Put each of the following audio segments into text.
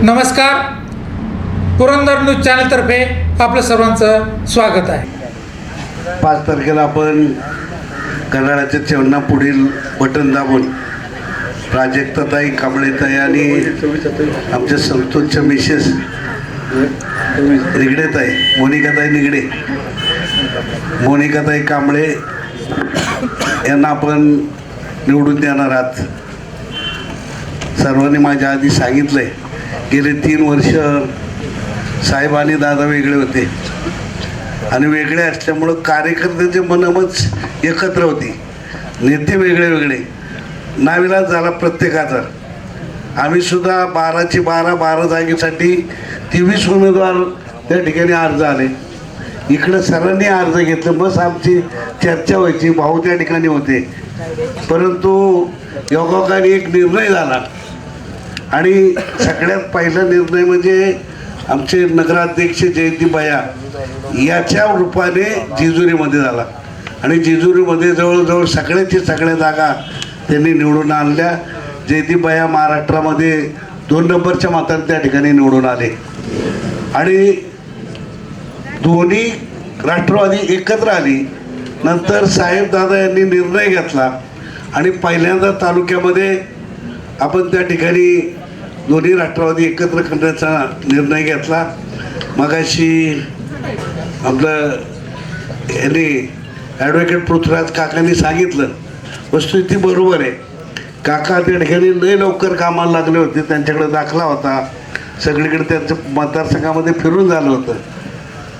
नमस्कार, पुरंदर न्यूज चॅनलतर्फे आपलं सर्वांचं स्वागत आहे। 5 तारखेला आपण कन्हाळ्याच्या चेवणा पुढील बटन दाबून प्राजक्ताताई कांबळेताई आणि आमच्या संतोषच्या मिसेस निगडेताई मोनिकाताई निगडे मोनिकाताई कांबळे यांना आपण निवडून देणार आहात। सर्वांनी माझ्या आधी सांगितलंय, गेले 3 वर्ष साहेब आणि दादा वेगळे होते आणि वेगळे असल्यामुळं कार्यकर्त्यांचे मनमच एकत्र होती, नेते वेगळे वेगळे, नाविलाज झाला प्रत्येकाचा। आम्ही सुद्धा 12ची 12 जागेसाठी 23 उमेदवार त्या ठिकाणी अर्ज आले। इकडं सर्वांनी अर्ज घेतलं, बस आमची चर्चा व्हायची, भाऊ त्या ठिकाणी होते। परंतु योगायोगाने एक निर्णय झाला आणि सगळ्यात पहिला निर्णय म्हणजे आमचे नगराध्यक्ष जयंतीबाया याच्या रूपाने जेजुरीमध्ये झाला आणि जेजुरीमध्ये जवळजवळ सगळ्या जागा त्यांनी निवडून आणल्या। जयंतीबाया महाराष्ट्रामध्ये 2 नंबरच्या मताने त्या ठिकाणी निवडून आले आणि दोन्ही राष्ट्रवादी एकत्र आली। नंतर साहेबदादा यांनी निर्णय घेतला आणि पहिल्यांदा तालुक्यामध्ये आपण त्या ठिकाणी दोन्ही राष्ट्रवादी एकत्र करण्याचा निर्णय घेतला। मगाशी आपलं यांनी ॲडव्होकेट पृथ्वीराज काकांनी सांगितलं, वस्तुस्थिती बरोबर आहे। काका त्या ठिकाणी लय लवकर कामाला लागले होते, त्यांच्याकडे दाखला होता, सगळीकडे त्यांचं मतदारसंघामध्ये फिरून झालं होतं।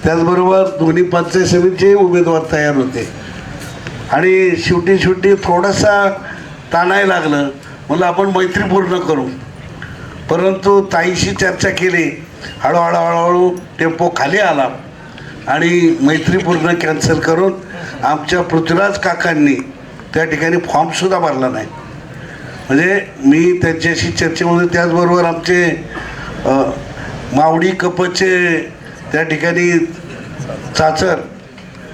त्याचबरोबर दोन्ही पंचायत समितीचे उमेदवार तयार होते आणि शेवटी थोडासा ताणायला लागलं, म्हणलं आपण मैत्रीपूर्ण करू। परंतु ताईशी चर्चा केली, हळूहळू टेम्पो खाली आला आणि मैत्रीपूर्ण कॅन्सल करून आमच्या पृथ्वीराज काकांनी त्या ठिकाणी फॉर्मसुद्धा भरला नाही। म्हणजे मी त्यांच्याशी चर्चेमध्ये, त्याचबरोबर आमचे मावडी कपचे त्या ठिकाणी चाचर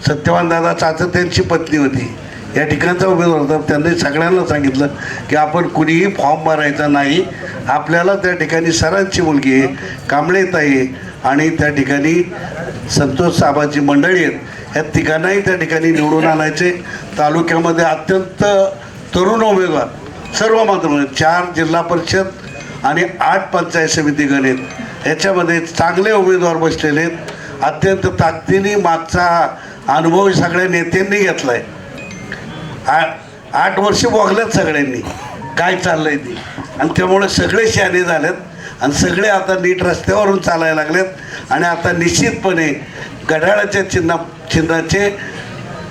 सत्यवान दादा चाचर त्यांची पत्नी होती, या ठिकाणचा उमेदवार होता। त्यांनी सगळ्यांना सांगितलं की आपण कुणीही फॉर्म भरायचा नाही, आपल्याला त्या ठिकाणी सरांची मुलगी आहे कांबळेताई आणि त्या ठिकाणी संतोष साहेबांची मंडळी आहेत, ह्या तिघांनाही त्या ठिकाणी निवडून आणायचे। तालुक्यामध्ये अत्यंत तरुण उमेदवार सर्व माध्यम 4 जिल्हा परिषद आणि 8 पंचायत समिती गण आहेत, ह्याच्यामध्ये चांगले उमेदवार बसलेले आहेत। अत्यंत ताकदीने मागचा अनुभव सगळ्या नेत्यांनी घेतला आहे। 8 वर्ष बघल्यात सगळ्यांनी काय चाललंय ते, आणि त्यामुळे सगळे शहाणे झालेत आणि सगळे आता नीट रस्त्यावरून चालायला लागलेत आणि आता निश्चितपणे घड्याळाच्या चिन्हाचे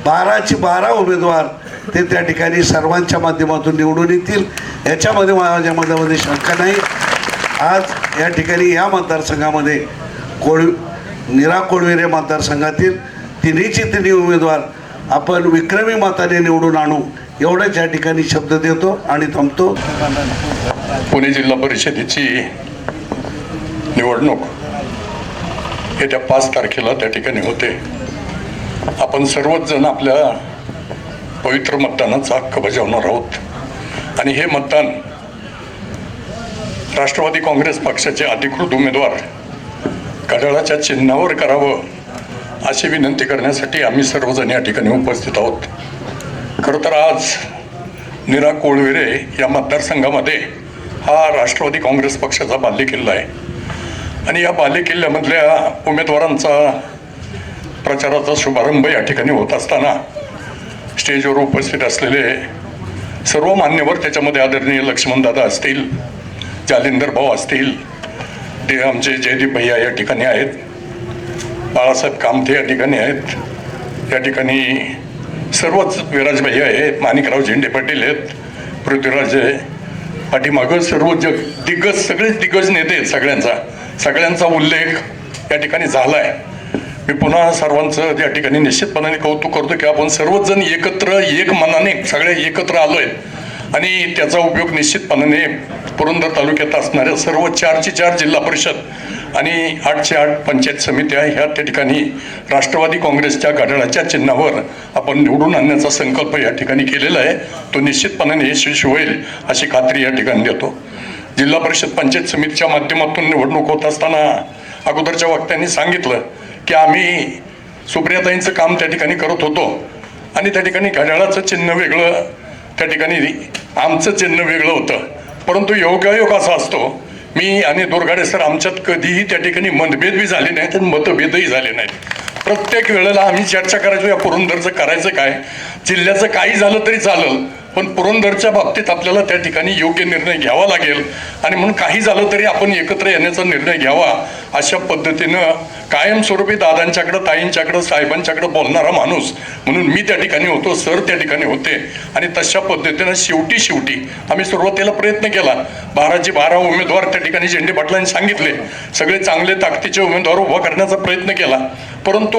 12ची 12 उमेदवार ते त्या ठिकाणी सर्वांच्या माध्यमातून निवडून येतील, याच्यामध्ये माझ्या मतामध्ये शंका नाही। आज या ठिकाणी या मतदारसंघामध्ये नीरा कोळवेरे मतदारसंघातील तिन्ही उमेदवार आपण विक्रमी मताने निवडून आणू, एवढंच या ठिकाणी शब्द देतो आणि थांबतो। पुणे जिल्हा परिषदेची निवडणूक येत्या 5 तारखेला त्या ठिकाणी होते। आपण सर्वच जण आपल्या पवित्र मतदानाचा हक्क बजावणार आहोत आणि हे मतदान राष्ट्रवादी काँग्रेस पक्षाचे अधिकृत उमेदवार घड्याळाच्या चिन्हावर करावं अशी विनंती करण्यासाठी आम्ही सर्वजण या ठिकाणी उपस्थित आहोत। खरं तर आज नीरा कोळवेरे या मतदारसंघामध्ये हा राष्ट्रवादी काँग्रेस पक्षाचा बालेकिल्ला आहे आणि या बालेकिल्ल्यामधल्या उमेदवारांचा प्रचाराचा शुभारंभ या ठिकाणी होत असताना स्टेजवर उपस्थित असलेले सर्व मान्यवर, त्याच्यामध्ये आदरणीय लक्ष्मणदादा असतील, जालिंदर भाऊ असतील, ते आमचे जयदीप भैया या ठिकाणी आहेत, बाळासाहेब कामथे या ठिकाणी आहेत, या ठिकाणी सर्वच विराज भैया आहेत, माणिकराव झेंडे पाटील आहेत, पृथ्वीराज पाठीमागं सर्व दिग्गज सगळेच दिग्गज नेते आहेत। सगळ्यांचा उल्लेख या ठिकाणी झाला आहे। मी पुन्हा सर्वांचं या ठिकाणी निश्चितपणाने कौतुक करतो की आपण सर्वच जण एकत्र एक मनाने सगळे एकत्र आलो आहेत आणि त्याचा उपयोग निश्चितपणाने पुरंदर तालुक्यात असणाऱ्या सर्व 4ची 4 जिल्हा परिषद आणि 8ची 8 पंचायत समित्या ह्या त्या ठिकाणी राष्ट्रवादी काँग्रेसच्या घड्याळाच्या चिन्हावर आपण निवडून आणण्याचा संकल्प या ठिकाणी केलेला आहे। तो निश्चितपणाने यशस्वी होईल अशी खात्री या ठिकाणी देतो। जिल्हा परिषद पंचायत समितीच्या माध्यमातून निवडणूक होत असताना अगोदरच्या वक्त्यांनी सांगितलं की आम्ही सुप्रियाताईंचं काम त्या ठिकाणी करत होतो आणि त्या ठिकाणी घड्याळाचं चिन्ह वेगळं, त्या ठिकाणी आमचं चिन्ह वेगळं होतं. परंतु योगायोग असा असतो, मी आणि दोरगाडे सर आमच्यात कधीही त्या ठिकाणी मतभेद बी झाले नाहीत आणि मतभेदही झाले नाहीत. प्रत्येक वेळेला आम्ही चर्चा करायचो या पुरंदरचं करायचं काय, जिल्ह्याचं काही झालं तरी चालेल, पण पुरंदरच्या बाबतीत आपल्याला त्या ठिकाणी योग्य निर्णय घ्यावा लागेल आणि म्हणून काही झालं तरी आपण एकत्र येण्याचा निर्णय घ्यावा. अशा पद्धतीनं कायमस्वरूपी दादांच्याकडं, ताईंच्याकडं, साहेबांच्याकडं बोलणारा माणूस म्हणून मी त्या ठिकाणी होतो, सर त्या ठिकाणी होते आणि तशा पद्धतीनं शेवटी आम्ही सुरुवातीला प्रयत्न केला. 12 उमेदवार त्या ठिकाणी झेंडे पाटलांनी सांगितले, सगळे चांगले ताकदीचे उमेदवार उभा करण्याचा प्रयत्न केला, परंतु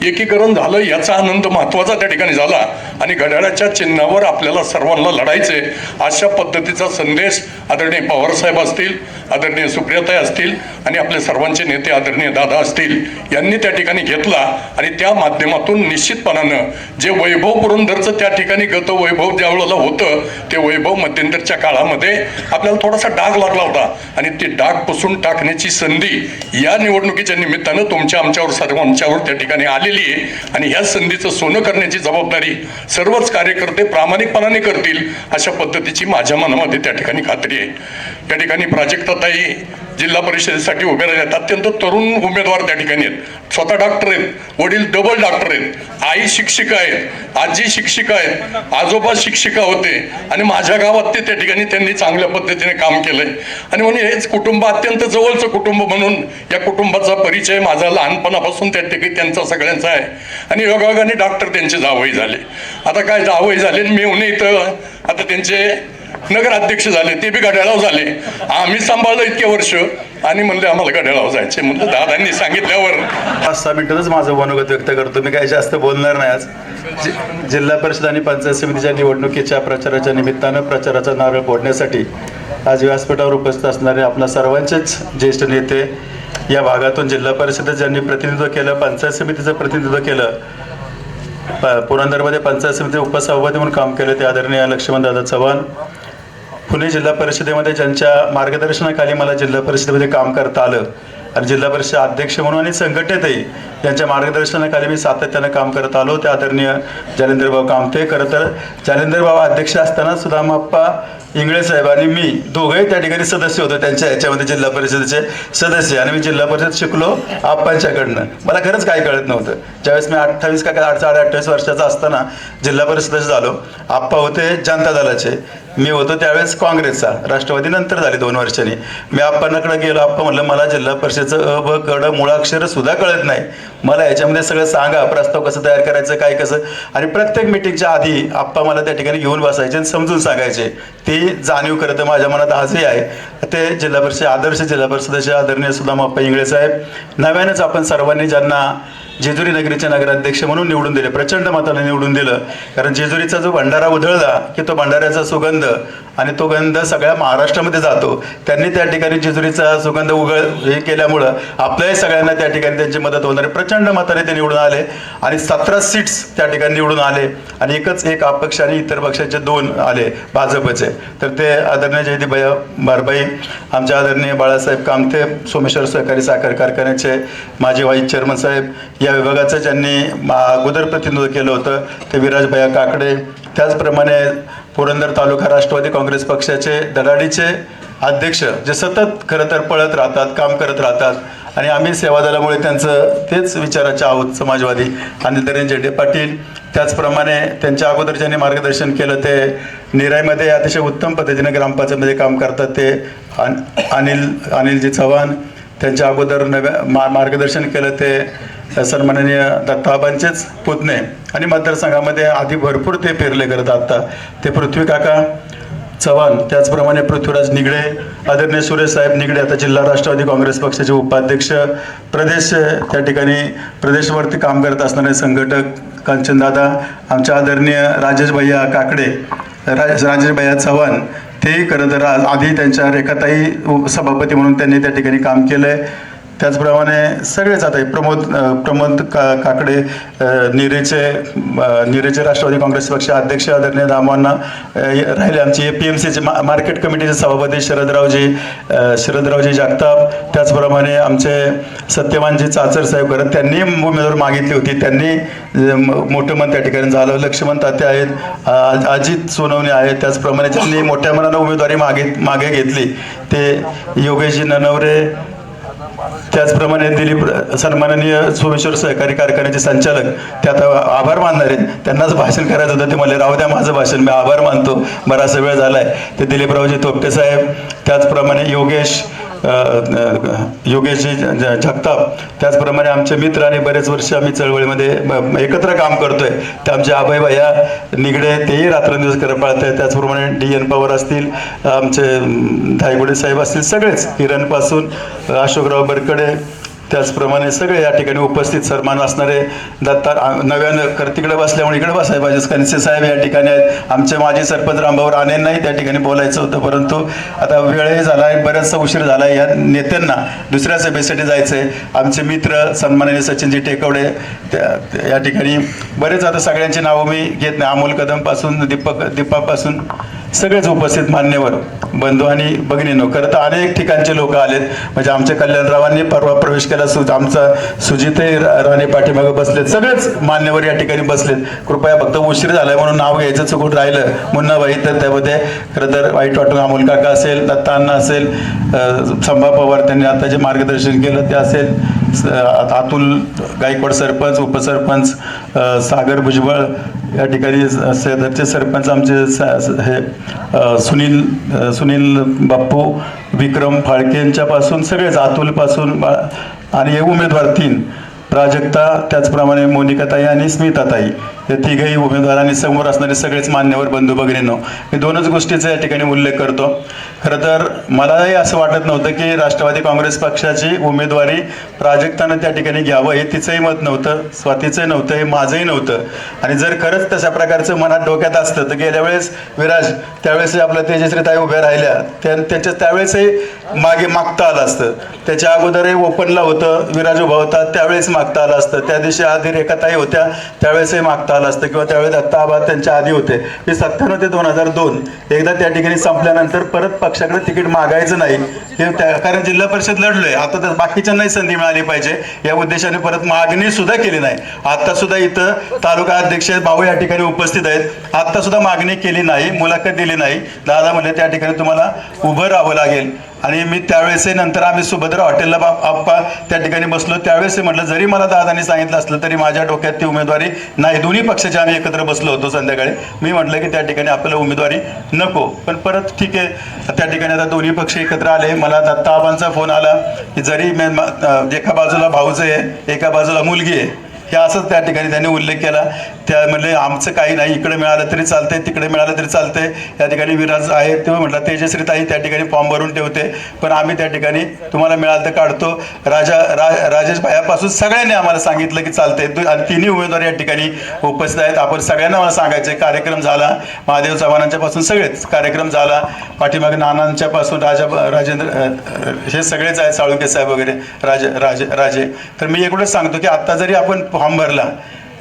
एकीकरण झालं याचा आनंद महत्त्वाचा त्या ठिकाणी झाला आणि घड्याळाच्या चिन्हावर आपल्याला सर्वांना लढायचे अशा पद्धतीचा संदेश आदरणीय पवारसाहेब असतील, आदरणीय सुप्रियाताई असतील आणि आपले सर्वांचे नेते आदरणीय दादा असतील यांनी त्या ठिकाणी घेतला आणि त्या माध्यमातून निश्चितपणानं जे वैभव पुरंदरचं त्या ठिकाणी गत वैभव ज्यावेळेला होतं ते वैभव मध्यंतरच्या काळामध्ये आपल्याला थोडासा डाग लागला होता आणि ते डाग पुसून टाकण्याची संधी या निवडणुकीच्या निमित्तानं तुमच्या आमच्यावर सर्वांच्यावर त्या ठिकाणी आलेली आहे आणि ह्या संधीचं सोनं करण्याची जबाबदारी सर्वच कार्यकर्ते प्रामाणिकपणाने करतील अशा पद्धतीची माझ्या मनामध्ये त्या ठिकाणी खात्री आहे. या ठिकाणी प्राजक्ताताई जिल्हा परिषदेसाठी उभे राहिलेत, अत्यंत तरुण उमेदवार त्या ठिकाणी आहेत, स्वतः डॉक्टर आहेत, वडील डबल डॉक्टर आहेत, आई शिक्षिका आहेत, आजी शिक्षिका आहेत, आजोबा शिक्षिका होते आणि माझ्या गावात ते त्या ठिकाणी त्यांनी चांगल्या पद्धतीने काम केलंय आणि म्हणून हेच कुटुंब अत्यंत जवळचं कुटुंब म्हणून या कुटुंबाचा परिचय माझा लहानपणापासून त्या ठिकाणी त्यांचा सगळ्यांचा आहे आणि योगायोगाने डॉक्टर त्यांचे जावई झाले. आता काय जावई झाले, मेवणे इथं आता त्यांचे नगराध्यक्ष झाले, ते बी घड्याळावर झाले. आम्ही सांभाळलं इतके वर्ष आणि म्हणले आम्हाला घड्याळावर जायचे, म्हणलं दादांनी सांगितल्यावर 5-6 मिनिटातच माझं मनोगत व्यक्त करतो. मी काही जास्त बोलणार नाही. आज जिल्हा परिषद आणि पंचायत समितीच्या निवडणुकीच्या प्रचाराच्या निमित्तानं प्रचाराचा नारळ फोडण्यासाठी आज व्यासपीठावर उपस्थित असणारे आपल्या सर्वांचेच ज्येष्ठ नेते, या भागातून जिल्हा परिषदेत ज्यांनी प्रतिनिधित्व केलं, पंचायत समितीचं प्रतिनिधित्व केलं, पुरंदरमध्ये पंचायत समिती उपसभापती म्हणून काम केलं ते आदरणीय लक्ष्मणदादा चव्हाण, पुणे जिल्हा परिषदेमध्ये ज्यांच्या मार्गदर्शनाखाली मला जिल्हा परिषदेमध्ये काम करता आलं आणि जिल्हा परिषद अध्यक्ष म्हणून आणि संघटनेतही त्यांच्या मार्गदर्शनाखाली मी सातत्यानं काम करत आलो ते आदरणीय जालिंदरभाऊ कामते. खरं तर जालिंदरभाऊ अध्यक्ष असताना सुदामाप्पा इंगळे साहेब आणि मी दोघंही त्या ठिकाणी सदस्य होतो त्यांच्या ह्याच्यामध्ये, जिल्हा परिषदेचे सदस्य, आणि मी जिल्हा परिषद शिकलो आप्पांच्याकडनं. मला खरंच काही कळत नव्हतं. ज्यावेळेस मी 28 का 28 वर्षाचा असताना जिल्हा परिषदेचे झालो, आप्पा होते जनता दलाचे, मी होतो त्यावेळेस काँग्रेसचा, राष्ट्रवादी नंतर झाले 2 वर्षांनी. मी आप्पांकडे गेलो, आप्पा म्हणलं मला जिल्हा परिषदेचं अ ब क ड मुळाक्षर सुद्धा कळत नाही, मला याच्यामध्ये सगळं सांगा, प्रस्ताव कसं तयार करायचं, काय कसं. आणि प्रत्येक मिटिंगच्या आधी आप्पा मला त्या ठिकाणी घेऊन बसायचे आणि समजून सांगायचे. ती जाणीव खरं तर माझ्या मनात आजही आहे. ते जिल्हा परिषद आदर्श जिल्हा परिषदेचे आदरणीय सुदामाप्पा इंगळे साहेब, नव्यानेच आपण सर्वांनी ज्यांना जेजुरी नगरीचे नगराध्यक्ष म्हणून निवडून दिले, प्रचंड मताने निवडून दिलं, कारण जेजुरीचा जो भंडारा उधळला की तो भंडाऱ्याचा सुगंध आणि तो गंध सगळ्या महाराष्ट्रामध्ये जातो. त्यांनी त्या ठिकाणी जेजुरीचा सुगंध हे केल्यामुळं आपल्याही सगळ्यांना त्या ठिकाणी त्यांची मदत होणार आहे. प्रचंड मताने ते निवडून आले आणि 17 सीट्स त्या ठिकाणी निवडून आले आणि एक अपक्ष आणि इतर पक्षाचे 2 आले भाजपचे. तर ते आदरणीय जयदीप बारबाई, आमचे आदरणीय बाळासाहेब कामते, सोमेश्वर सहकारी साखर कारखान्याचे माजी व्हाईस चेअरमन साहेब, या विभागाचं ज्यांनी अगोदर प्रतिनिधित्व केलं होतं ते विराज भैया काकडे, त्याचप्रमाणे पुरंदर तालुका राष्ट्रवादी काँग्रेस पक्षाचे दलाडीचे अध्यक्ष जे सतत खरं तर पळत राहतात, काम करत राहतात आणि आम्ही सेवादलामुळे त्यांचं तेच विचाराचे आहोत समाजवादी, आणि धीरेंद्र झेंडे पाटील, त्याचप्रमाणे त्यांच्या अगोदर ज्यांनी मार्गदर्शन केलं ते निराईमध्ये अतिशय उत्तम पद्धतीने ग्रामपंचायतमध्ये काम करतात ते अनिलजी चव्हाण, त्यांच्या अगोदर मार्गदर्शन केलं ते सन्माननीय दत्ताबांचेच पुतणे आणि मतदारसंघामध्ये आधी भरपूर ते फिरले करत आत्ता ते पृथ्वी काका चव्हाण, त्याचप्रमाणे पृथ्वीराज निगडे, आदरणीय सुरेश साहेब निगडे आता जिल्हा राष्ट्रवादी काँग्रेस पक्षाचे उपाध्यक्ष, प्रदेश त्या ठिकाणी प्रदेशवरती काम करत असणारे संघटक कांचनदादा, आमच्या आदरणीय राजेश भैया काकडे, राजेश भैया चव्हाण, तेही खरं तर आधी त्यांच्या रेखाताई सभापती म्हणून त्यांनी त्या ठिकाणी काम केलं आहे. त्याचप्रमाणे सगळेच आता हे प्रमोद काकडे नीरेचे राष्ट्रवादी काँग्रेस पक्ष अध्यक्ष आदरणीय दामांना राहिले, आमचे APMCचे मार्केट कमिटीचे सभापती शरदरावजी जगताप, त्याचप्रमाणे आमचे सत्यवानजी चाचर साहेब करत त्यांनी उमेदवार मागितली होती, त्यांनी मोठं मन त्या ठिकाणी झालं. लक्ष्मण तात्या आहेत, अजित सोनवणे आहेत, त्याचप्रमाणे ज्यांनी मोठ्या मनानं उमेदवारी मागे घेतली ते योगेशजी ननवरे, त्याचप्रमाणे दिलीप सन्माननीय सोमेश्वर सहकारी कारखान्याचे संचालक, ते आता आभार मानणार आहेत, त्यांनाच भाषण करायचं होतं, ते म्हणले राहू द्या माझं भाषण, मी आभार मानतो, बराचसा वेळ झाला आहे. ते दिलीपरावजी तोपटे साहेब, त्याचप्रमाणे योगेशजी जगताप, त्याचप्रमाणे आमचे मित्र आणि बरेच वर्ष आम्ही चळवळीमध्ये एकत्र काम करतोय ते आमचे अभय भैया निगडे, तेही रात्रंदिवस करत पाळत आहेत. त्याचप्रमाणे DN पवार असतील, आमचे धायगुडे साहेब असतील, सगळेच हिरणपासून अशोकराव बरकडे, त्याचप्रमाणे सगळे या ठिकाणी उपस्थित सन्मान असणारे दत्ता नव्यानं तिकडे बसल्यामुळे इकडे बसायला पाहिजे कनसे साहेब या ठिकाणी आहेत. आमचे माजी सरपंच रामभाऊ राणेंनाही त्या ठिकाणी बोलायचं होतं, परंतु आता वेळही झाला आहे, बराचसा उशीर झाला आहे, या नेत्यांना दुसऱ्या सभेसाठी जायचं आहे. आमचे मित्र सन्माननीय सचिनजी टेकवडे या ठिकाणी बरेच, आता सगळ्यांची नावं मी घेत नाही, अमोल कदमपासून दीपापासून सगळेच उपस्थित मान्यवर बंधू आणि भगिनींनो. खरं तर अनेक ठिकाणचे लोक आलेत, म्हणजे आमच्या कल्याणरावांनी परवा प्रवेश केला, आमचा सुजितही राणे पाठीमागं बसलेत, सगळेच मान्यवर या ठिकाणी बसलेत. कृपया फक्त उशीर झालाय म्हणून नाव घ्यायचं चुकून राहिलं मुन्नाबाई, तर त्यामध्ये खरं तर वाईट वाटून अमोल काका असेल, दत्ता अण्णा असेल, संभा पवार त्यांनी आता जे मार्गदर्शन केलं ते असेल, अतुल गायकवाड सरपंच, उपसरपंच सागर भुजबळ या ठिकाणी, सदरचे सरपंच आमचे हे सुनील बाप्पू, विक्रम फाळकेंच्यापासून सगळेच, अतुलपासून आणि हे उमेदवार 3 प्राजक्ता, त्याचप्रमाणे मोनिकाताई आणि स्मिताताई, हे तिघही उमेदवार आणि समोर असणारे सगळेच मान्यवर बंधू भगिनींनो. मी 2च गोष्टीचा या ठिकाणी उल्लेख करतो. खरं तर मलाही असं वाटत नव्हतं की राष्ट्रवादी काँग्रेस पक्षाची उमेदवारी प्राजक्तानं त्या ठिकाणी घ्यावं, हे तिचंही मत नव्हतं, स्वातीचंही नव्हतं, हे माझंही नव्हतं. आणि जर खरंच तशा प्रकारचं मनात डोक्यात असतं तर गेल्या वेळेस विराज, त्यावेळेस आपल्या तेजश्रीताई उभ्या राहिल्या, त्यावेळेसही मागता आलं असतं, त्याच्या अगोदरही ओपनला होतं, विराज उभा होता, त्यावेळेस मागता आलं असतं, त्या दिवशी आधी रेखाताई होत्या, त्यावेळेसही मागता आलं असतं, किंवा त्यावेळेस दत्ता आबा त्यांच्या आधी होते. हे 97 ते 2002 एकदा त्या ठिकाणी संपल्यानंतर परत पक्षाकडे तिकीट मागायचं नाही, हे कारण जिल्हा परिषद लढलोय, आता तर बाकीच्यांनाही संधी मिळाली पाहिजे या उद्देशाने परत मागणी सुद्धा केली नाही. आता सुद्धा इथं तालुका अध्यक्ष भाऊ या ठिकाणी उपस्थित आहेत, आता सुद्धा मागणी केली नाही, मुलाखत दिली नाही. दादा म्हणले त्या ठिकाणी तुम्हाला उभं राहावं लागेल. आणि मी त्यावेळेसही नंतर आम्ही सुभद्रा हॉटेलला आप्पा त्या ठिकाणी बसलो, त्यावेळेस म्हटलं जरी मला दादांनी सांगितलं असलं तरी माझ्या डोक्यात ती उमेदवारी नाही. दोन्ही पक्षाचे आम्ही एकत्र बसलो होतो संध्याकाळी, मी म्हटलं की त्या ठिकाणी आपल्याला उमेदवारी नको, पण परत ठीक आहे, त्या ठिकाणी आता दोन्ही पक्ष एकत्र आले. मला दत्ता आबांचा फोन आला की जरी एका बाजूला भाऊज आहे, एका बाजूला मुलगी आहे, हे असंच त्या ठिकाणी त्यांनी उल्लेख केला. त्या म्हणले आमचं काही नाही, इकडे मिळालं तरी चालतंय, तिकडे मिळालं तरी चालतंय. त्या ठिकाणी विराज आहे, तेव्हा म्हटलं तेजश्रीताई त्या ठिकाणी फॉर्म भरून ठेवते, पण आम्ही त्या ठिकाणी तुम्हाला मिळालं तर काढतो. राजेश भायापासून सगळ्यांनी आम्हाला सांगितलं की चालतंय, आणि 3ही उमेदवार या ठिकाणी उपस्थित आहेत. आपण सगळ्यांना मला सांगायचं, कार्यक्रम झाला, महादेव चव्हाणांच्या पासून सगळेच कार्यक्रम झाला, पाठीमागे नानांच्या पासून राजेंद्र हे सगळेच आहेत, साळुंके साहेब वगैरे, राजे. तर मी एवढंच सांगतो की आता जरी आपण फॉर्म भरला,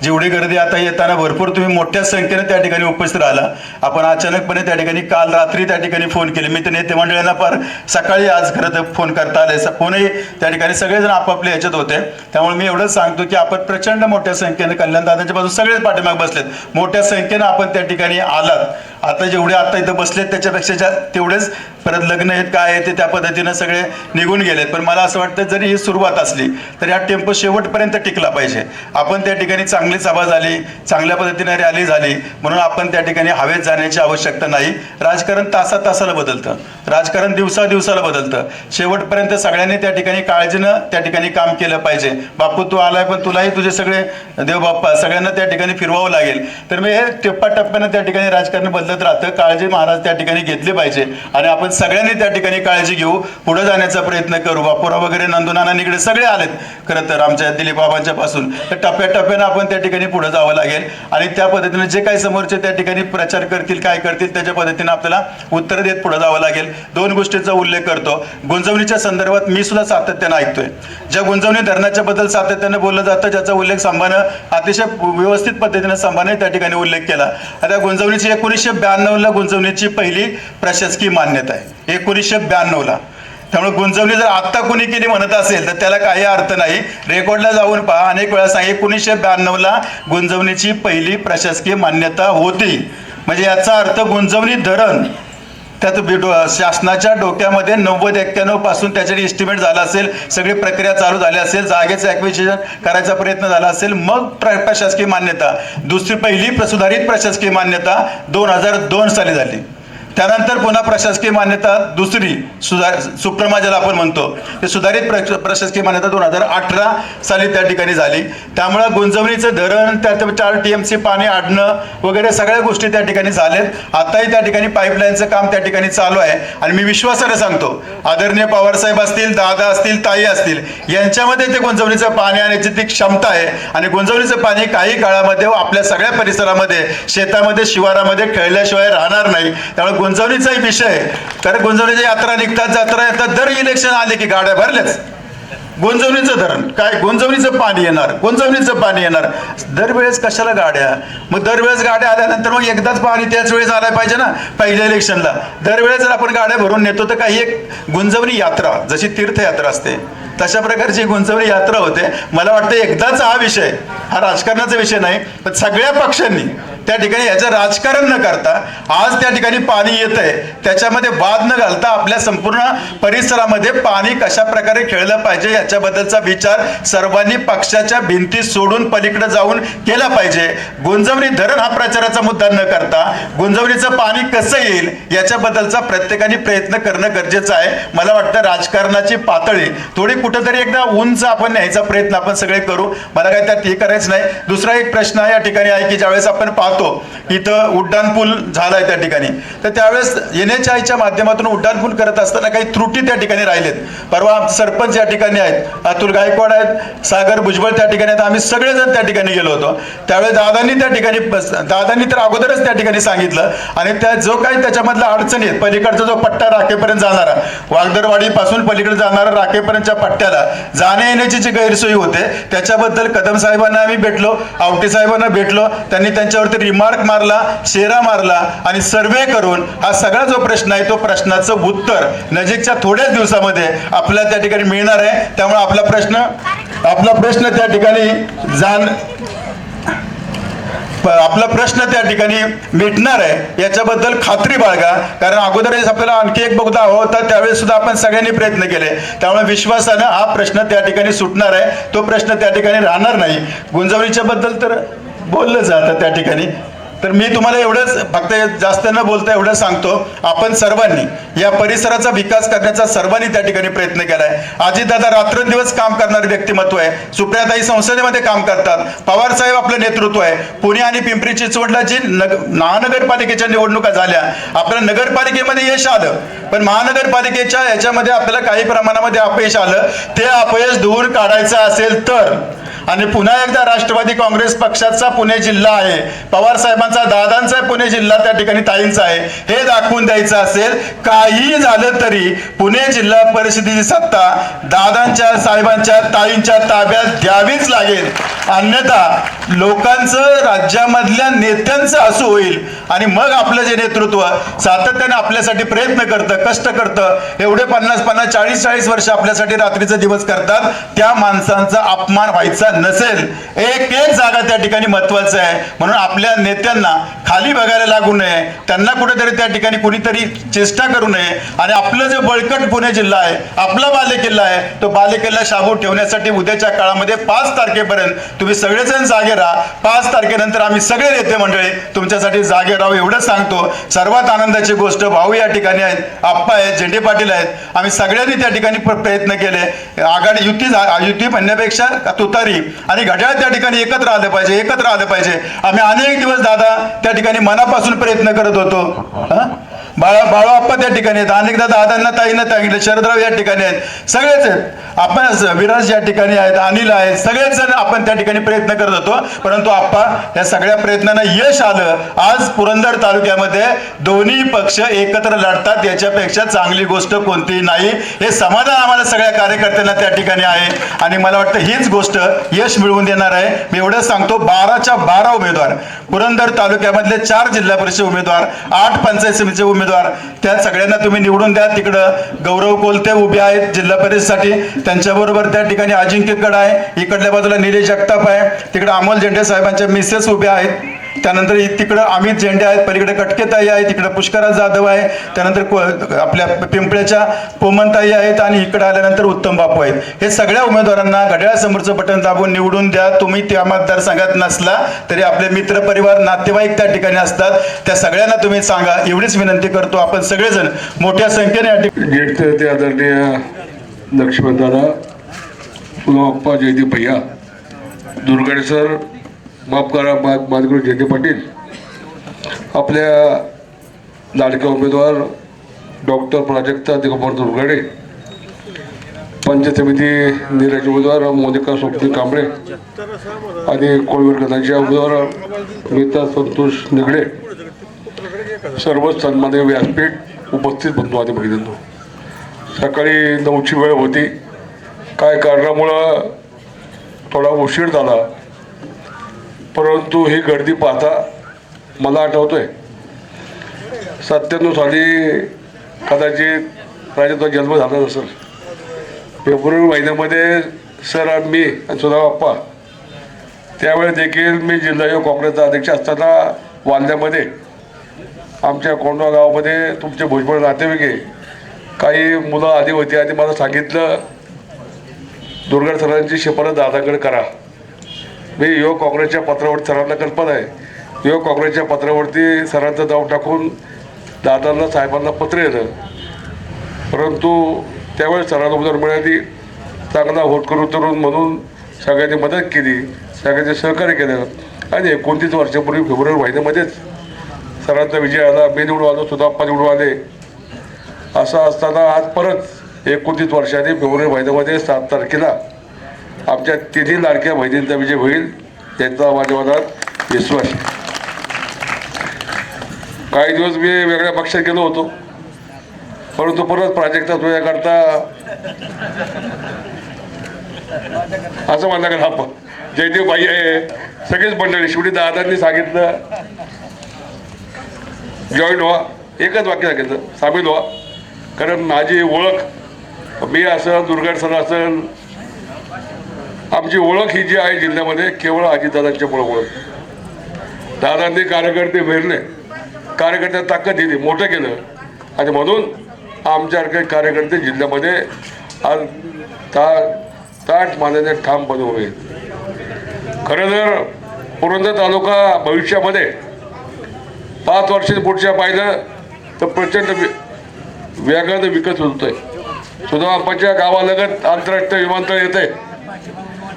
जेवढी गर्दी आता येताना भरपूर तुम्ही मोठ्या संख्येने त्या ठिकाणी उपस्थित राहिला. आपण अचानकपणे त्या ठिकाणी काल रात्री त्या ठिकाणी फोन केले, मी तर नेते मंडळींना फार सकाळी आज खरं तर फोन करता आले, फोनही त्या ठिकाणी सगळेजण आपापल्या ह्याच्यात होते. त्यामुळे मी एवढंच सांगतो की आपण प्रचंड मोठ्या संख्येने कल्याणदादांच्या बाजू सगळेच पाठीमाग बसलेत, मोठ्या संख्येनं आपण त्या ठिकाणी आलात. आता जेवढे आता इथं बसलेत त्याच्यापेक्षा तेवढेच परत लग्न आहेत काय आहे ते त्या पद्धतीनं सगळे निघून गेलेत. पण मला असं वाटतं जरी ही सुरुवात असली तरी हा टेम्पो शेवटपर्यंत टिकला पाहिजे. आपण त्या ठिकाणी चांगली सभा झाली, चांगल्या पद्धतीने रॅली झाली, म्हणून आपण त्या ठिकाणी हवेत जाण्याची आवश्यकता नाही. राजकारण तासाला बदलतं, राजकारण दिवसाला बदलतं. शेवटपर्यंत सगळ्यांनी त्या ठिकाणी काळजीनं त्या ठिकाणी काम केलं पाहिजे. बापू तू आलाय, पण तुलाही तुझे सगळे देव बाप्पा सगळ्यांना त्या ठिकाणी फिरवावं लागेल. तर मी हे टप्प्याटप्प्यानं त्या ठिकाणी राजकारण बदल बदलत राहतं. काळजी महाराज त्या ठिकाणी घेतली पाहिजे आणि आपण सगळ्यांनी त्या ठिकाणी काळजी घेऊ, पुढे जाण्याचा प्रयत्न करू. बापूराव वगैरे नंदुनाना निगडे सगळे आलेत खरं तर आमच्या दिलीप बाबांच्या पासून. तर टप्प्याटप्प्यानं आपण त्या ठिकाणी पुढे जावं लागेल आणि त्या पद्धतीने जे काही समोरचे त्या ठिकाणी प्रचार करतील, काय करतील, त्याच्या पद्धतीने आपल्याला उत्तर देत पुढे जावं लागेल. 2 गोष्टींचा उल्लेख करतो. गुंजवणीच्या संदर्भात मी सुद्धा सातत्यानं ऐकतोय. ज्या गुंजवणी धरणाच्या बद्दल सातत्यानं बोललं जातं, ज्याचा उल्लेख संभानं अतिशय व्यवस्थित पद्धतीने संभाने त्या ठिकाणी उल्लेख केला. आता गुंजवणीची 1992ला गुंजवणीची पहिली प्रशासकीय मान्यता आहे, 1992ला. त्यामुळे गुंजवणी जर आत्ता कोणी केली म्हणत असेल तर त्याला काही अर्थ नाही. रेकॉर्डला जाऊन पहा, अनेक वेळा सांग 1992ला गुंजवणीची पहिली प्रशासकीय मान्यता होती. म्हणजे याचा अर्थ गुंजवणी धरण त्यात शासनाच्या डोक्यामध्ये 90-91 पासून त्याच्यासाठी एस्टिमेट झाला असेल, सगळी प्रक्रिया चालू झाली असेल, जागेचं ॲक्विजिशन करायचा प्रयत्न झाला असेल, मग प्रशासकीय मान्यता दुसरी पहिली सुधारित प्रशासकीय मान्यता 2002 साली झाली. त्यानंतर पुन्हा प्रशासकीय मान्यता दुसरी सुप्रमा ज्याला आपण म्हणतो ते सुधारित प्रशासकीय मान्यता 2018 साली त्या ठिकाणी झाली. त्यामुळं गुंजवणीचं धरण, त्यात 4 TMC पाणी आणणं वगैरे सगळ्या गोष्टी त्या ठिकाणी झाल्यात. आताही त्या ठिकाणी पाईपलाईनचं काम त्या ठिकाणी चालू आहे आणि मी विश्वासाने सांगतो, आदरणीय पवारसाहेब असतील, दादा असतील, ताई असतील, यांच्यामध्ये ते गुंजवणीचं पाणी आणण्याची ती क्षमता आहे आणि गुंजवणीचं पाणी काही काळामध्ये आपल्या सगळ्या परिसरामध्ये, शेतामध्ये, शिवारामध्ये खेळल्याशिवाय राहणार नाही. त्यामुळे गुंजवणीचाही विषय, कारण गुंजवणीच्या यात्रा निघतात, जत्रा येतात, दर इलेक्शन आले की गाड्या भरल्याच. गुंजवणीचं धरण काय, गुंजवणीचं पाणी येणार, गुंजवणीचं पाणी येणार. दरवेळेस कशाला गाड्या? मग दरवेळेस गाड्या आल्यानंतर मग एकदाच पाणी त्याच वेळेस आलं पाहिजे ना. पहिल्या इलेक्शनला दरवेळेस जर आपण गाड्या भरून नेतो तर काही एक गुंजवणी यात्रा, जशी तीर्थयात्रा असते तशा प्रकारची गुंजवणी यात्रा होते. मला वाटतं एकदाच हा विषय, हा राजकारणाचा विषय नाही, पण सगळ्या पक्षांनी त्या ठिकाणी याचं राजकारण न करता आज त्या ठिकाणी पाणी येत आहे त्याच्यामध्ये वाद न घालता आपल्या संपूर्ण परिसरामध्ये पाणी कशा प्रकारे खेळलं पाहिजे याच्याबद्दलचा विचार सर्वांनी पक्षाच्या भिंती सोडून पलीकडे जाऊन केला पाहिजे. गुंजवणी धरण हा प्रचाराचा मुद्दा न करता गुंजवणीचं पाणी कसं येईल याच्याबद्दलचा प्रत्येकाने प्रयत्न करणं गरजेचं आहे. मला वाटतं राजकारणाची पातळी थोडी कुठंतरी एकदा उंच आपण न्यायचा प्रयत्न आपण सगळे करू. मला काय त्यात हे करायचं नाही. दुसरा एक प्रश्न या ठिकाणी आहे की ज्यावेळेस आपण पाहतो इथं उड्डाण पूल झालाय त्या ठिकाणी, तर त्यावेळेस NHIच्या माध्यमातून उड्डाण पूल करत असताना काही त्रुटी त्या ठिकाणी राहिलेत. परवा सरपंच या ठिकाणी आहेत, अतुल गायकवाड आहेत, सागर भुजबळ त्या ठिकाणी आहेत, आम्ही सगळेजण त्या ठिकाणी गेलो होतो. त्यावेळेस दादांनी तर अगोदरच त्या ठिकाणी सांगितलं आणि त्या जो काही त्याच्यामधला अडचणी आहेत, पलीकडचा जो पट्टा राखेपर्यंत जाणारा, वागदरवाडी पासून पलीकडे जाणारा राखेपर्यंतच्या पट्ट्याला जाण्या येण्याची जी गैरसोयी होते त्याच्याबद्दल कदम साहेबांना आम्ही भेटलो, आवटे साहेबांना भेटलो. त्यांनी त्यांच्यावरती रिमार्क मारला, शेरा मारला आणि सर्वे करून हा सगळा जो प्रश्न आहे तो प्रश्नाचं उत्तर नजीकच्या थोड्याच दिवसामध्ये आपल्याला त्या ठिकाणी मिळणार आहे. त्यामुळे आपला प्रश्न त्या ठिकाणी आपला प्रश्न त्या ठिकाणी मिटणार आहे याच्याबद्दल खात्री बाळगा. कारण अगोदरच आपल्याला आणखी एक बोगदा हवा होता, त्यावेळेस सुद्धा आपण सगळ्यांनी प्रयत्न केले. त्यामुळे विश्वासानं हा प्रश्न त्या ठिकाणी सुटणार आहे, तो प्रश्न त्या ठिकाणी राहणार नाही. गुंजवणीच्या बद्दल तर बोललं जातं त्या ठिकाणी, तर मी तुम्हाला एवढंच फक्त जास्त न बोलता एवढं सांगतो, आपण सर्वांनी या परिसराचा विकास करण्याचा सर्वांनी त्या ठिकाणी प्रयत्न केलाय. अजितदादा रात्रंदिवस काम करणारे व्यक्तिमत्व आहे, सुप्रियाताई संसदेमध्ये काम करतात, पवार साहेब आपलं नेतृत्व आहे. पुणे आणि पिंपरी चिंचवडला जी महानगरपालिकेच्या निवडणुका झाल्या, आपल्या नगरपालिकेमध्ये यश आलं, पण महानगरपालिकेच्या याच्यामध्ये आपल्याला काही प्रमाणामध्ये अपयश आलं. ते अपयश धुवून काढायचं असेल तर आणि पुन्हा एकदा राष्ट्रवादी काँग्रेस पक्षाचा पुणे जिल्हा आहे, पवार साहेबांचा, दादांचा पुणे जिल्हा त्या ठिकाणी ताईंचा आहे, हे दाखवून द्यायचं असेल, काही झालं तरी पुणे जिल्हा परिषदेची सत्ता दादांच्या, साहेबांच्या, ताईंच्या ताब्यात द्यावीच लागेल. अन्यथा लोकांचं, राज्यामधल्या नेत्यांचं असू होईल आणि मग आपलं जे नेतृत्व सातत्याने आपल्यासाठी प्रयत्न करतं, कष्ट करतं, एवढे 50-50, 40-40 वर्ष आपल्यासाठी रात्रीचे दिवस करतात, त्या माणसांचा अपमान व्हायचा नसेल. एक जागा त्या ठिकाणी महत्वाचं आहे. म्हणून आपल्या नेत्यांना खाली बघायला लागू नये, त्यांना कुठेतरी त्या ठिकाणी कुणीतरी चेष्टा करू नये आणि आपलं जे बळकट पुणे जिल्हा आहे, आपला बालेकिल्ला आहे, तो बालेकिल्ला शाबूत ठेवण्यासाठी उद्याच्या काळामध्ये 5 तारखेपर्यंत तुम्ही सगळेजण जागे राहा. 5 तारखेनंतर आम्ही सगळे नेते मंडळी तुमच्यासाठी जागे राहू एवढं सांगतो. सर्वात आनंदाची गोष्ट, भाऊ या ठिकाणी आहेत, आप्पा आहेत, झेंडे पाटील आहेत, आम्ही सगळ्यांनी त्या ठिकाणी प्रयत्न केले. आघाडी युती म्हणण्यापेक्षा तुतारी आणि घड्याळ त्या ठिकाणी एकत्र आलं पाहिजे. आम्ही अनेक दिवस दादा त्या ठिकाणी मनापासून प्रयत्न करत होतो. बाळाप्पा त्या ठिकाणी आहेत, अनेकदा दादांना ताईंना सांगितलं, शरदराव या ठिकाणी आहेत, सगळेच आहेत, आपण विराज या ठिकाणी आहेत, अनिल आहेत, सगळेच जण आपण त्या ठिकाणी प्रयत्न करत होतो. परंतु आप्पा या सगळ्या प्रयत्नांना यश आलं. आज पुरंदर तालुक्यामध्ये दोन्ही पक्ष एकत्र लढतात, याच्यापेक्षा चांगली गोष्ट कोणतीही नाही. हे समाधान आम्हाला सगळ्या कार्यकर्त्यांना त्या ठिकाणी आहे आणि मला वाटतं हीच गोष्ट यश मिळवून देणार आहे. मी एवढं सांगतो, 12च्या 12 उमेदवार पुरंदर तालुक्यामधले 4 जिल्हा परिषद उमेदवार, 8 पंचायत समितीचे उमेदवार, त्या सगळ्यांना तुम्ही निवडून द्या. तिकडं गौरव कोलते उभे आहेत जिल्हा परिषदेसाठी, त्यांच्याबरोबर त्या ठिकाणी अजिंक्य कड आहे, इकडल्या बाजूला निलेश जगताप आहे, तिकडे अमोल झेंडे साहेबांच्या मिसेस उभ्या आहेत, त्यानंतर तिकडं अमित झेंडे आहेत, पलीकडे कटकेताई आहे, तिकडे पुष्कराज जाधव आहे, त्यानंतर आपल्या पिंपळ्याच्या पोमनताई आहेत आणि इकडे आल्यानंतर उत्तम बापू आहेत. हे सगळ्या उमेदवारांना घड्याळासमोरचं बटन दाबून निवडून द्या. तुम्ही त्या मतदारसंघात नसला तरी आपले मित्र परिवार नातेवाईक त्या ठिकाणी असतात, त्या सगळ्यांना तुम्ही सांगा, एवढीच विनंती करतो. आपण सगळेजण मोठ्या संख्येने या ठिकाणी गेट ते आदरणीय लक्ष्मणदादा, फुलप्पा, जयदीप भैया, दुर्गाडे सर, माफ करा, माधुरी जयदे पाटील, आपल्या लाडक्या उमेदवार डॉक्टर प्राजक्ता दिगंबर दुर्गाडे, पंचायत समिती निराचे उमेदवार मोनिका स्वप्नी कांबळे आणि कोळवेर गणांचे उमेदवार नीता संतोष निगडे, सर्व सन्मान्य व्यासपीठ उपस्थित बंधू आणि भगिनींनो, सकाळी 9ची वेळ होती. काय कारणामुळं थोडा उशीर झाला, परंतु ही गर्दी पाहता मला आठवतोय 97 साली कदाचित राजाचा जन्म झाला नसेल. फेब्रुवारी महिन्यामध्ये सर आणि मी आणि सुधा बाप्पा, त्यावेळेस देखील मी जिल्हा युवक काँग्रेसचा अध्यक्ष असताना वाल्ह्यामध्ये आमच्या कोंडवा गावामध्ये तुमचे भुजबळ नातेवाईक आहे, काही मुलं आली होती आणि मला सांगितलं, दुर्गाडे सरांची शिफारस दादाकडे करा. मी युवक काँग्रेसच्या पत्रावरती सरांना कल्पना आहे, युवक काँग्रेसच्या पत्रावरती सरांचं नाव टाकून दादांना साहेबांना पत्र येतं. परंतु त्यावेळेस सरांना उमेदवार मिळाली, चांगला होतकरू तरुण म्हणून सगळ्यांनी मदत केली, सगळ्यांचे सहकार्य केलं आणि 29 वर्षापूर्वी फेब्रुवारी महिन्यामध्येच सरांचा विजय आला. मी निवडून आलो, सुधाप्पा निवडून आले. असं असताना आज परत 29 वर्षांनी फेब्रुवारी महिन्यामध्ये 7 तारखेला आमच्या तिन्ही लाडक्या बहिणींचा विजय होईल याचा माझ्या मनात विश्वास आहे. काही दिवस मी वेगळ्या पक्षात गेलो होतो, परंतु परत प्राजक्ता तुझ्याकरता असं म्हणलं का आपण जयदेव बाई आहे, सगळीच मंडळी, शेवटी दादांनी सांगितलं जॉईन व्हा, एकच वाक्य सांगितलं, सामील व्हा. कारण माझी ओळख, मी असेल, दुर्गाडे सर असेल, आमची ओळख ही जी आहे जिल्ह्यामध्ये केवळ अजितदादांच्यामुळे ओळख. दादांनी कार्यकर्ते मिळले, कार्यकर्त्यांना ताकद दिली, मोठं केलं आणि म्हणून आमच्यासारखे कार्यकर्ते जिल्ह्यामध्ये आज ताट मानाने ठामपणे उभे आहेत. खरं तर पुरंदर तालुका भविष्यामध्ये 5 वर्षांनी पुढच्या पाहिलं तर प्रचंड वेगाने विकसित होतोय. सुधाबापाच्या गावालगत आंतरराष्ट्रीय विमानतळ येत आहे,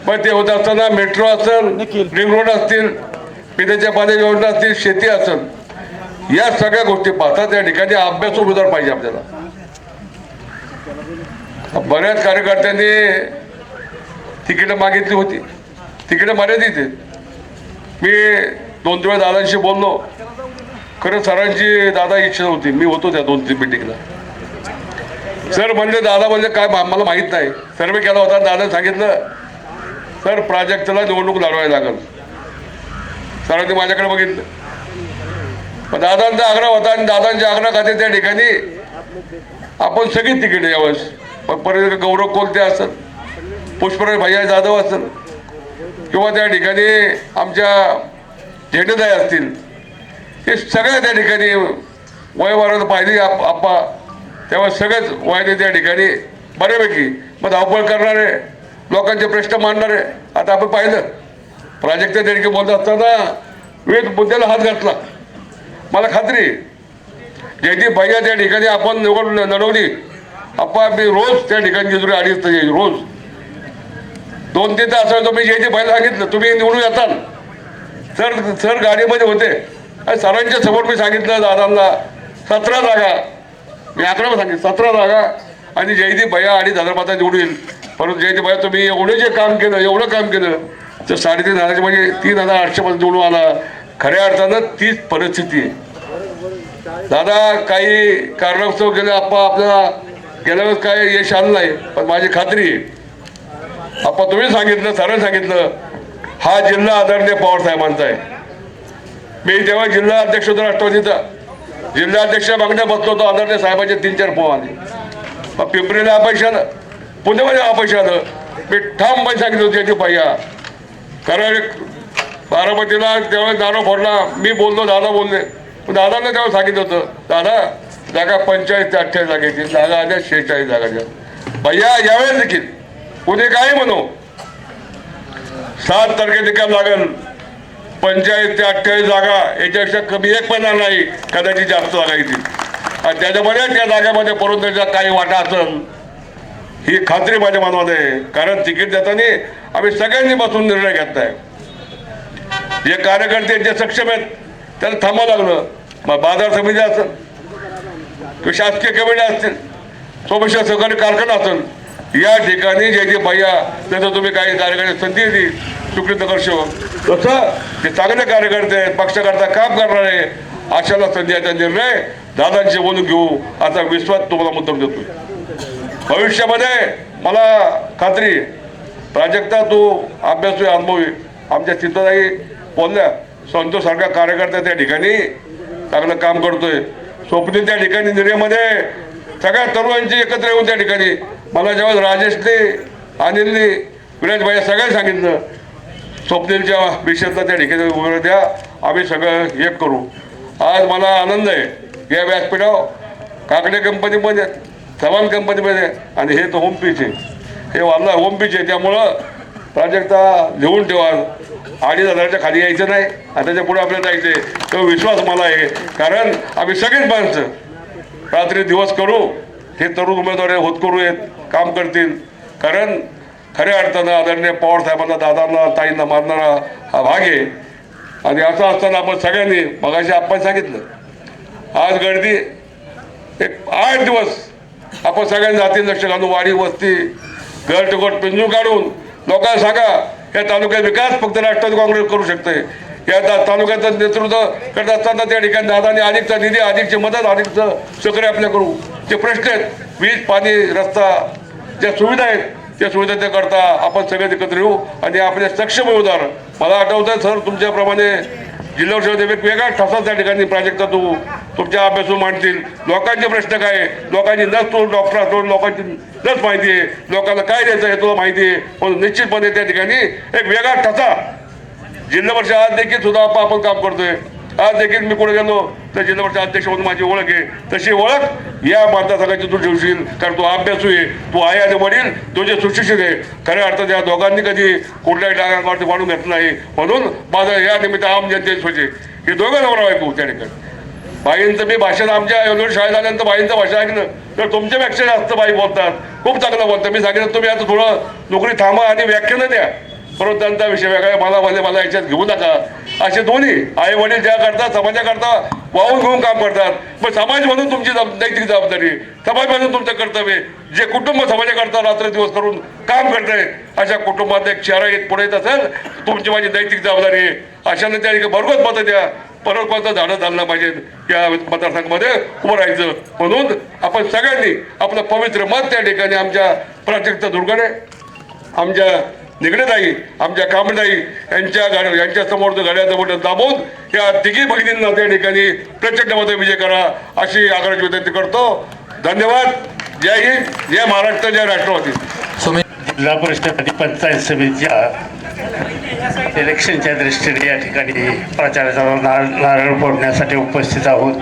पण ते होत असताना मेट्रो असेल, रिंग रोड असतील, पिण्याच्या पाण्याची योजना असतील, शेती असेल, या सगळ्या गोष्टी पाहतात. या ठिकाणी अभ्यास उमेदवार पाहिजे आपल्याला. बऱ्याच कार्यकर्त्यांनी तिकीटं मागितली होती, तिकीटं मर्यादित आहेत. मी 2-3 वेळा दादांशी बोललो. खरं सरांची दादा इच्छा होती, मी होतो त्या 2-3 मिटिंगला. सर म्हणले, दादा म्हणजे काय मला माहीत नाही, सर्वे केला होता. दादा सांगितलं, सर प्राजक्ताला निवडणूक लढवायला लागेल. सरांनी माझ्याकडे बघितलं, पण दादांचा आग्रह होता आणि दादांच्या आग्रहाखाली त्या ठिकाणी आपण सगळी तिकीट यावेळेस, पण परत गौरव कोलते असेल, पुष्पराज भैया जाधव असेल किंवा त्या ठिकाणी आमच्या झेंडेताई असतील, हे सगळ्या त्या ठिकाणी वयवाराला पाहिली आप्पा, त्यावेळेस सगळेच वयाने त्या ठिकाणी बऱ्यापैकी मग धावपळ करणारे, लोकांचे प्रश्न मांडणारे. आता आपण पाहिलं प्राजक्ता त्या ठिकाणी बोलत असताना विविध मुद्द्याला हात घातला. मला खात्री जयदीप भैया त्या ठिकाणी आपण निवड लढवली, आप्पा मी रोज त्या ठिकाणी जेजुरी 2.5 तास यायचो रोज. 2-3 तास तुम्ही जे पहिलं सांगितलं तुम्ही निवडून येताल सर गाडीमध्ये होते आणि सरांच्या समोर मी सांगितलं दादांना 17 जागा मी 11 सांगितलं 17 जागा आणि जयदीप भैया 2,500 मतांनी निवडून येईल. परंतु जयदीप भैया तुम्ही एवढं जे काम केलं एवढं काम केलं तर 3,500 म्हणजे 3,800 मध्ये निवडून आला. खऱ्या अर्थानं तीच परिस्थिती आहे. दादा काही कारणास्तव गेले आपल्याला गेल्या वेळेस काय यश आलं नाही पण माझी खात्री आहे तुम्ही सांगितलं सरळ सांगितलं हा जिल्हा आदरणीय पवार साहेबांचा आहे. मी तेव्हा जिल्हा अध्यक्ष होतो राष्ट्रवादीचा जिल्हाध्यक्ष मागण्या बसलो होतो आदरणीय साहेबांचे 3-4 फोन आले. मग पिंपरीला अपयश आलं पुण्यामध्ये अपयश आलं मी ठामपणे सांगितलं होतं की भैया कारण बारामतीला तेव्हा नारो फोडला मी बोललो दादा बोलले दादांना तेव्हा सांगितलं होतं दादा जागा 45 ते 28 जागेची जागा आल्या 46 जागाच्या भैया यावेळेस देखील पुणे काय म्हणू 7 तारखे निकाल लागेल 45 ते 28 जागा याच्यापेक्षा कमी एक पण नाही कदाचित जास्त जागा येतील आणि त्याच्यामध्ये त्या जागेमध्ये पुरंदरचा काही वाटा असेल ही खात्री माझ्या मनात आहे. कारण तिकीट देताना आम्ही सगळ्यांनी बसून निर्णय घेतलाय. जे कार्यकर्ते जे सक्षम आहेत त्याला थांबावं लागलं मग बाजार समिती असेल किंवा शासकीय कमिटी असतील सोबत सहकारी कारखाना असेल या ठिकाणी जे भैया त्याचं तुम्ही काही कार्यकर्ते संधी दिली सुकृत नगरसेवक तसं जे चांगले कार्यकर्ते आहेत पक्षकर्ता काम करणारे अशाला संधी याचा निर्णय दादांशी बोलून घेऊ असा विश्वास तुम्हाला मुद्दाम देतोय. भविष्यामध्ये मला खात्री प्राजक्ता तू अभ्यासू अनुभवी आमच्या चिंताताई बोलल्या संतोषसारखा कार्यकर्ता त्या ठिकाणी चांगलं काम करतोय. स्वप्नील त्या ठिकाणी निर्यामध्ये सगळ्या तरुणांची एकत्र येऊन त्या ठिकाणी मला जेव्हा राजेशने अनिलने विराजभाई सगळ्यांनी सांगितलं स्वप्नीलच्या विषयाचा त्या ठिकाणी वगैरे द्या आम्ही सगळं एक करू. आज मला आनंद आहे या व्यासपीठावर काकडे कंपनीमध्ये चव्हाण कंपनीमध्ये आणि हे तर होम पीच आहे हे वाला होम पीच आहे त्यामुळं प्राजक्ता लिहून ठेवा 2,500च्या खाली यायचं नाही आणि त्याच्या पुढे आपल्याला जायचं आहे तो विश्वास मला आहे. कारण आम्ही सगळेच माणसं रात्री दिवस करू हे तरुण उमेदवार होत करू काम करतील. कारण खऱ्या अर्थानं आदरणीय पवार साहेबांना दादांना ताईंना मारणारा हा भाग आहे. आणि असं असताना आपण सगळ्यांनी मगाशी आपण सांगितलं आज गर्दी एक 8 दिवस आपण सगळ्यांनी जाती लक्ष घालून वाडी वस्ती घर टिकोट पिंजून काढून लोकांना सांगा या तालुक्यात विकास फक्त राष्ट्रवादी काँग्रेस करू शकते. या तालुक्याचं नेतृत्व करत असताना त्या ठिकाणी दादाने अधिकचा निधी अधिकची मदत अधिकचं सहकार्य आपल्याकडून जे प्रश्न आहेत वीज पाणी रस्ता ज्या सुविधा आहेत त्या सुविधा ते करता आपण सगळे एकत्र येऊ आणि आपले सक्षम उदाहरण मला आठवतं सर तुमच्याप्रमाणे जिल्हा परिषद एक वेगळा ठसा त्या ठिकाणी प्राजक्ता तू तुमच्या अभ्यासून मांडतील. लोकांचे प्रश्न काय लोकांची नस तोड डॉक्टर असतो लोकांची नस माहिती आहे लोकांना काय द्यायचं हे तुला माहिती आहे म्हणून निश्चितपणे त्या ठिकाणी एक वेगळा ठसा जिल्हा परिषद आज देखील सुद्धा आपण काम करतोय. आज देखील मी पुढे गेलो तर जिल्हा परिषद अध्यक्ष म्हणून माझी ओळख आहे तशी ओळख या मतदारसंघाची तू ठेवशील कारण तू अभ्यासू आहे तू आहे आणि वडील तुझे सुशिक्षित आहे. खऱ्या अर्थात या दोघांनी कधी कुठल्याही डागावरती वाढून घेतलं नाही म्हणून माझं या निमित्त आम जनतेची सोचे हे दोघं नवरा ऐकू त्या ठिकाणी. बाईंचं मी भाषण आमच्या एवढी शाळेत आल्यानंतर बाईंचं भाषण ऐकलं तर तुमच्यापेक्षा जास्त बाई बोलतात खूप चांगलं बोलतात. मी सांगितलं तुम्ही आता थोडं नोकरी थांबा आणि व्याख्यानं द्या परत त्यांचा विषय वेगळा मला याच्यात घेऊ नका. असे दोन्ही आई वडील ज्या करतात समाजाकरता वाहून घेऊन काम करतात पण समाज म्हणून तुमची नैतिक जबाबदारी समाज म्हणून तुमचं कर्तव्य जे कुटुंब समाजाकरता रात्र दिवस करून काम करताय अशा कुटुंबात एक चेहरा येत पुढे येत असेल तुमची माझी नैतिक जबाबदारी आहे. अशाने त्या ठिकाणी भरघोस मतं द्या परत कोणतं झाडं चाललं पाहिजेत या मतदारसंघामध्ये उभं राहायचं म्हणून आपण सगळ्यांनी आपलं पवित्र मत त्या ठिकाणी आमच्या प्राजक्ता दुर्गाने आमच्या निगडेताई आमच्या कामताई यांच्या समोरचं घड्याचं बटन दाबून या तिघी भगिनींना त्या ठिकाणी प्रचंड मते विजय करा अशी आग्रहाची विनंती करतो. धन्यवाद. जय हिंद जय महाराष्ट्र जय राष्ट्रवादी. जिल्हा परिषद आणि पंचायत समितीच्या इलेक्शनच्या दृष्टीने या ठिकाणी प्रचाराचा नारळ फोडण्यासाठी उपस्थित आहोत.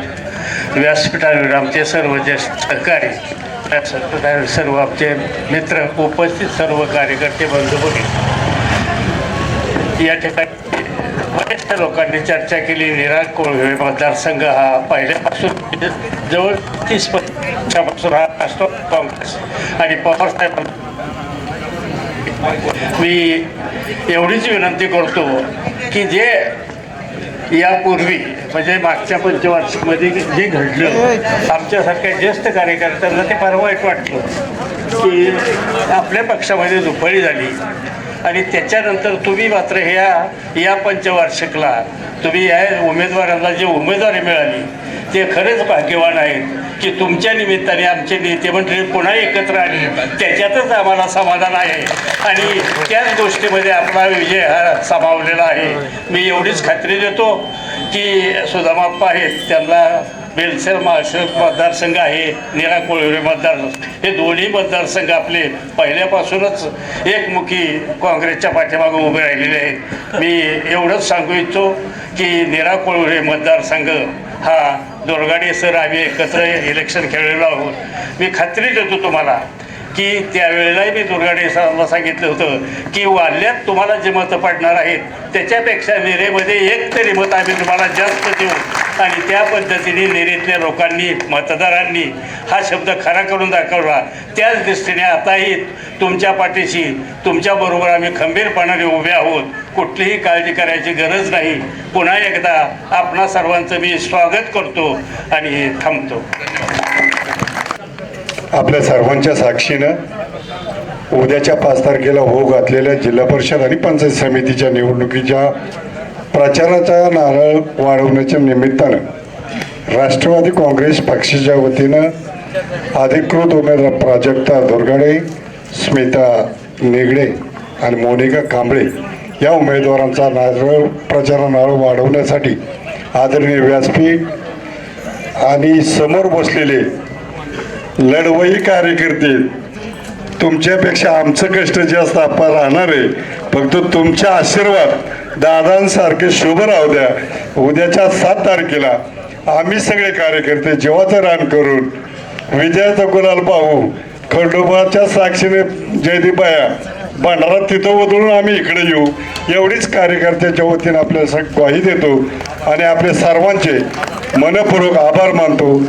व्यासपीठावर आमचे सर्व ज्येष्ठ सहकारी सर्व आमचे मित्र उपस्थित सर्व कार्यकर्ते बंधू भगिनी या ठिकाणी बऱ्याचशा लोकांनी चर्चा केली. विराट कोळवे मतदारसंघ हा पहिल्यापासून जवळ 30 वर्षापासून हा राष्ट्रवादी काँग्रेस आणि पवारसाहेब मी एवढीच विनंती करतो की जे यापूर्वी म्हणजे मागच्या पंचवार्षिकमध्ये जे घडलं आमच्यासारख्या ज्येष्ठ कार्यकर्त्यांना ते फार वाईट वाटलं की आपल्या पक्षामध्ये दुफळी झाली आणि त्याच्यानंतर तुम्ही मात्र या पंचवार्षिकला तुम्ही या उमेदवारांना जे उमेदवारी मिळाली ते खरेच भाग्यवान आहेत की तुमच्या निमित्ताने आमचे नेते मंडळी पुन्हा एकत्र आले त्याच्यातच आम्हाला समाधान आहे आणि त्याच गोष्टीमध्ये आपला विजय हा सामावलेला आहे. मी एवढीच खात्री देतो की सुदामाप्पा आहेत त्यांना बेलसेल माळशेर मतदारसंघ आहे, नीरा कोळवरे हे दोन्ही मतदारसंघ आपले पहिल्यापासूनच एकमुखी काँग्रेसच्या पाठीमागे उभे राहिलेले आहेत. मी एवढंच सांगू इच्छितो की नीरा कोळवरे मतदारसंघ हा दोरगाडे सर आम्ही एकत्र इलेक्शन खेळलेलो आहोत. मी खात्री देतो तुम्हाला की त्यावेळेलाही मी दुर्गाडे सरांना सांगितलं होतं की वाल्यात तुम्हाला जे मतं पडणार आहेत त्याच्यापेक्षा नेरेमध्ये एक तरी मत आम्ही तुम्हाला जास्त देऊ आणि त्या पद्धतीने नेरेतल्या लोकांनी मतदारांनी हा शब्द खरा करून दाखवला. त्याच दृष्टीने आताही तुमच्या पाठीशी तुमच्याबरोबर आम्ही खंबीरपणाने उभे आहोत. कुठलीही काळजी करायची गरज नाही. पुन्हा एकदा आपणा सर्वांचं मी स्वागत करतो आणि थांबतो. आपल्या सर्वांच्या साक्षीनं उद्याच्या 5 तारखेला होऊ घातलेल्या जिल्हा परिषद आणि पंचायत समितीच्या निवडणुकीच्या प्रचाराचा नारळ वाढवण्याच्या निमित्तानं राष्ट्रवादी काँग्रेस पक्षाच्या वतीनं अधिकृत उमेदवार प्राजक्ता दोरगाडे, स्मिता निगडे आणि मोनिका कांबळे या उमेदवारांचा नारळ प्रचार नारळ वाढवण्यासाठी आदरणीय व्यासपीठ आणि समोर बसलेले लढवई कार्यकर्ते तुमच्यापेक्षा आमचं कष्ट जास्त आपण राहणार आहे. फक्त तुमचा आशीर्वाद दादांसारखे शुभ राहू द्या. उद्याच्या 7 तारखेला आम्ही सगळे कार्यकर्ते जेव्हाचं रान करून विजयाचा गुलाल पाहू. खंडोबाच्या साक्षीने जयदीपाया भांडारा तिथं उतरून आम्ही इकडे येऊ एवढीच कार्यकर्त्याच्या वतीने आपल्याला ग्वाही देतो आणि आपले सर्वांचे मनपूर्वक आभार मानतो.